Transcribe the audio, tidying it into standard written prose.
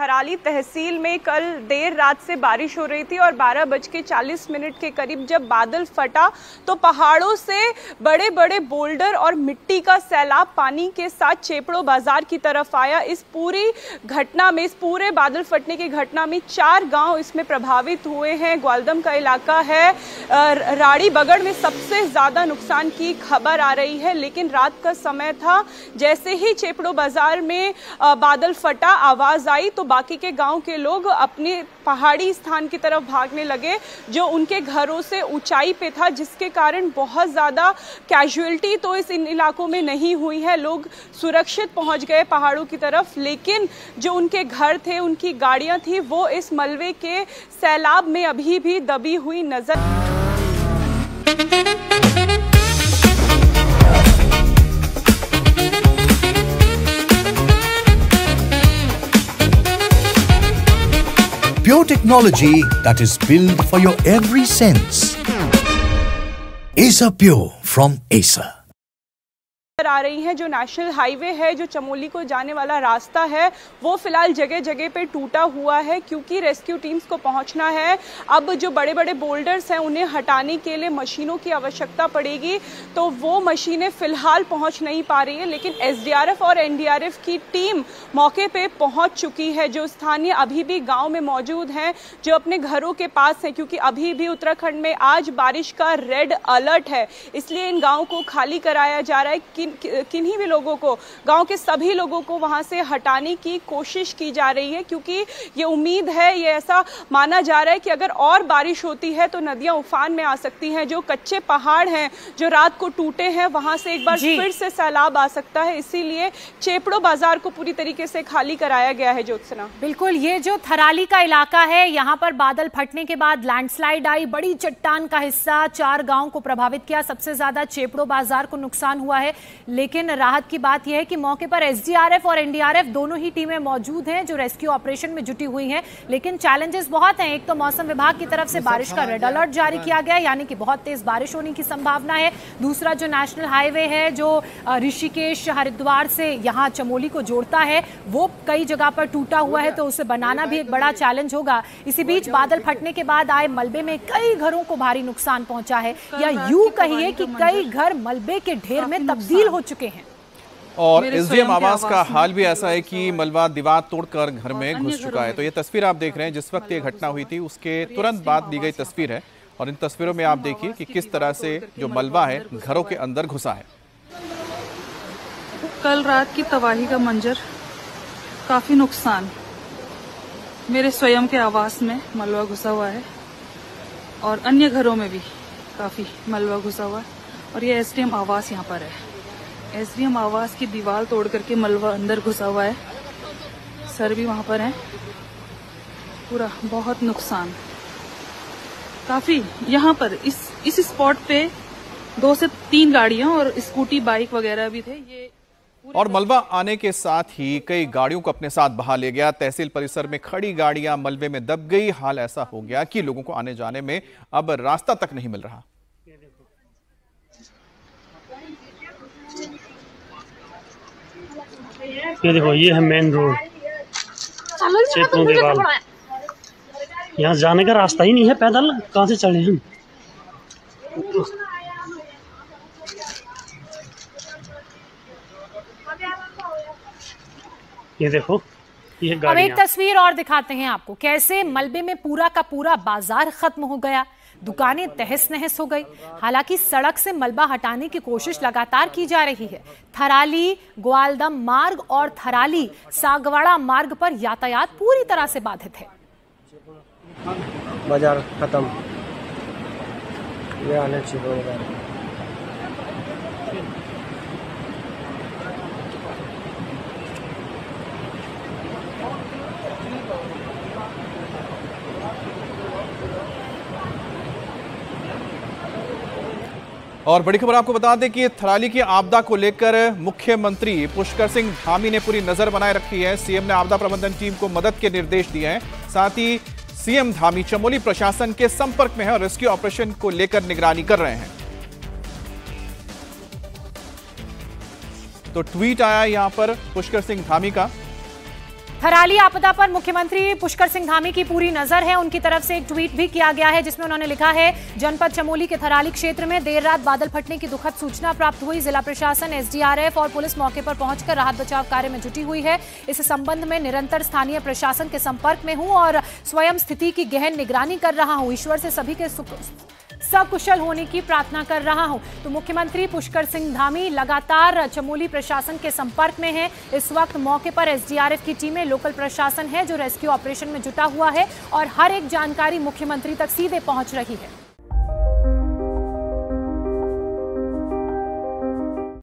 थराली तहसील में कल देर रात से बारिश हो रही थी और 12:40 के करीब जब बादल फटा तो पहाड़ों से बड़े बड़े बोल्डर और मिट्टी का सैलाब पानी के साथ चेपड़ो बाजार की तरफ आया। इस पूरी घटना में, इस पूरे बादल फटने की घटना में 4 गांव इसमें प्रभावित हुए हैं। ग्वालदम का इलाका है, राड़ी बगड़ में सबसे ज्यादा नुकसान की खबर आ रही है। लेकिन रात का समय था, जैसे ही चेपड़ो बाजार में बादल फटा, आवाज आई तो बाकी के गांव के लोग अपने पहाड़ी स्थान की तरफ भागने लगे जो उनके घरों से ऊंचाई पे था, जिसके कारण बहुत ज्यादा कैजुअलिटी तो इस इन इलाकों में नहीं हुई है। लोग सुरक्षित पहुंच गए पहाड़ों की तरफ, लेकिन जो उनके घर थे, उनकी गाड़ियां थी, वो इस मलबे के सैलाब में अभी भी दबी हुई नजर। Pure technology that is built for your every sense. Acer Pure from Acer. आ रही हैं। जो नेशनल हाईवे है, जो चमोली को जाने वाला रास्ता है, वो फिलहाल जगह जगह पे टूटा हुआ है क्योंकि रेस्क्यू टीम्स को पहुंचना है। अब जो बड़े बड़े बोल्डर्स हैं उन्हें हटाने के लिए मशीनों की आवश्यकता पड़ेगी, तो वो मशीनें फिलहाल पहुंच नहीं पा रही है। लेकिन एसडीआरएफ और एनडीआरएफ की टीम मौके पे पहुंच चुकी है। जो स्थानीय अभी भी गाँव में मौजूद हैं, जो अपने घरों के पास हैं, क्योंकि अभी भी उत्तराखंड में आज बारिश का रेड अलर्ट है, इसलिए इन गाँव को खाली कराया जा रहा है। किन्हीं भी लोगों को, गांव के सभी लोगों को वहां से हटाने की कोशिश की जा रही है, क्योंकि ये उम्मीद है, ये ऐसा माना जा रहा है कि अगर और बारिश होती है तो नदियां उफान में आ सकती हैं। जो कच्चे पहाड़ हैं जो रात को टूटे हैं, वहां से एक बार फिर से सैलाब आ सकता है। इसीलिए चेपड़ो बाजार को पूरी तरीके से खाली कराया गया है। ज्योत्सना, बिल्कुल, ये जो थराली का इलाका है, यहाँ पर बादल फटने के बाद लैंडस्लाइड आई, बड़ी चट्टान का हिस्सा 4 गांव को प्रभावित किया। सबसे ज्यादा चेपड़ो बाजार को नुकसान हुआ है। लेकिन राहत की बात यह है कि मौके पर एसडीआरएफ और एनडीआरएफ दोनों ही टीमें मौजूद हैं जो रेस्क्यू ऑपरेशन में जुटी हुई हैं। लेकिन चैलेंजेस बहुत हैं। एक तो मौसम विभाग की तरफ से बारिश का रेड अलर्ट जारी किया गया, यानी कि बहुत तेज बारिश होने की संभावना है। दूसरा, जो नेशनल हाईवे है जो ऋषिकेश हरिद्वार से यहाँ चमोली को जोड़ता है, वो कई जगह पर टूटा हुआ है, तो उसे बनाना भी एक बड़ा चैलेंज होगा। इसी बीच बादल फटने के बाद आए मलबे में कई घरों को भारी नुकसान पहुंचा है, या यूं कहिए कि कई घर मलबे के ढेर में तब्दील हो चुके हैं। और एसडीएम आवास का हाल भी ऐसा है कि मलबा दीवार तोड़कर घर में घुस चुका है। तो ये तस्वीर आप देख रहे हैं, जिस वक्त ये घटना हुई थी उसके तुरंत बाद ली गई तस्वीर है। और इन तस्वीरों में आप देखिए कि किस तरह से जो मलबा है घरों के अंदर घुसा है। कल रात की तबाही का मंजर, काफी नुकसान। मेरे स्वयं के आवास में मलबा घुसा हुआ है और अन्य घरों में भी काफी मलबा घुसा हुआ है। और ये एसडीएम आवास यहाँ पर है। एसडीएम आवास की दीवार तोड़ करके मलबा अंदर घुसा हुआ है। सर भी वहां पर है। पूरा बहुत नुकसान, काफी। यहाँ पर इस स्पॉट पे 2 से 3 गाड़ियां और स्कूटी, बाइक वगैरह भी थे। ये और मलबा आने के साथ ही कई गाड़ियों को अपने साथ बहा ले गया। तहसील परिसर में खड़ी गाड़ियां मलबे में दब गई। हाल ऐसा हो गया कि लोगों को आने जाने में अब रास्ता तक नहीं मिल रहा। ये देखो, ये है मेन रोड चेपड़ो देवाल। यहाँ जाने का रास्ता ही नहीं है, पैदल कहाँ से चले हम। ये देखो, ये अब एक तस्वीर और दिखाते हैं आपको, कैसे मलबे में पूरा का पूरा बाजार खत्म हो गया, दुकानें तहस नहस हो गई। हालांकि सड़क से मलबा हटाने की कोशिश लगातार की जा रही है। थराली ग्वालदम मार्ग और थराली सागवाड़ा मार्ग पर यातायात पूरी तरह से बाधित है। बाजार खत्म, ये आने चाहिए। और बड़ी खबर आपको बता दें कि थराली की आपदा को लेकर मुख्यमंत्री पुष्कर सिंह धामी ने पूरी नजर बनाए रखी है। सीएम ने आपदा प्रबंधन टीम को मदद के निर्देश दिए हैं। साथ ही सीएम धामी चमोली प्रशासन के संपर्क में है और रेस्क्यू ऑपरेशन को लेकर निगरानी कर रहे हैं। तो ट्वीट आया यहां पर पुष्कर सिंह धामी का, थराली आपदा पर मुख्यमंत्री पुष्कर सिंह धामी की पूरी नजर है। उनकी तरफ से एक ट्वीट भी किया गया है जिसमें उन्होंने लिखा है, जनपद चमोली के थराली क्षेत्र में देर रात बादल फटने की दुखद सूचना प्राप्त हुई। जिला प्रशासन, एसडीआरएफ और पुलिस मौके पर पहुंचकर राहत बचाव कार्य में जुटी हुई है। इस संबंध में निरंतर स्थानीय प्रशासन के संपर्क में हूं और स्वयं स्थिति की गहन निगरानी कर रहा हूं। ईश्वर से सभी के सकुशल होने की प्रार्थना कर रहा हूं। तो मुख्यमंत्री पुष्कर सिंह धामी लगातार चमोली प्रशासन के संपर्क में हैं। इस वक्त मौके पर एसडीआरएफ की टीमें, लोकल प्रशासन है जो रेस्क्यू ऑपरेशन में जुटा हुआ है और हर एक जानकारी मुख्यमंत्री तक सीधे पहुंच रही है।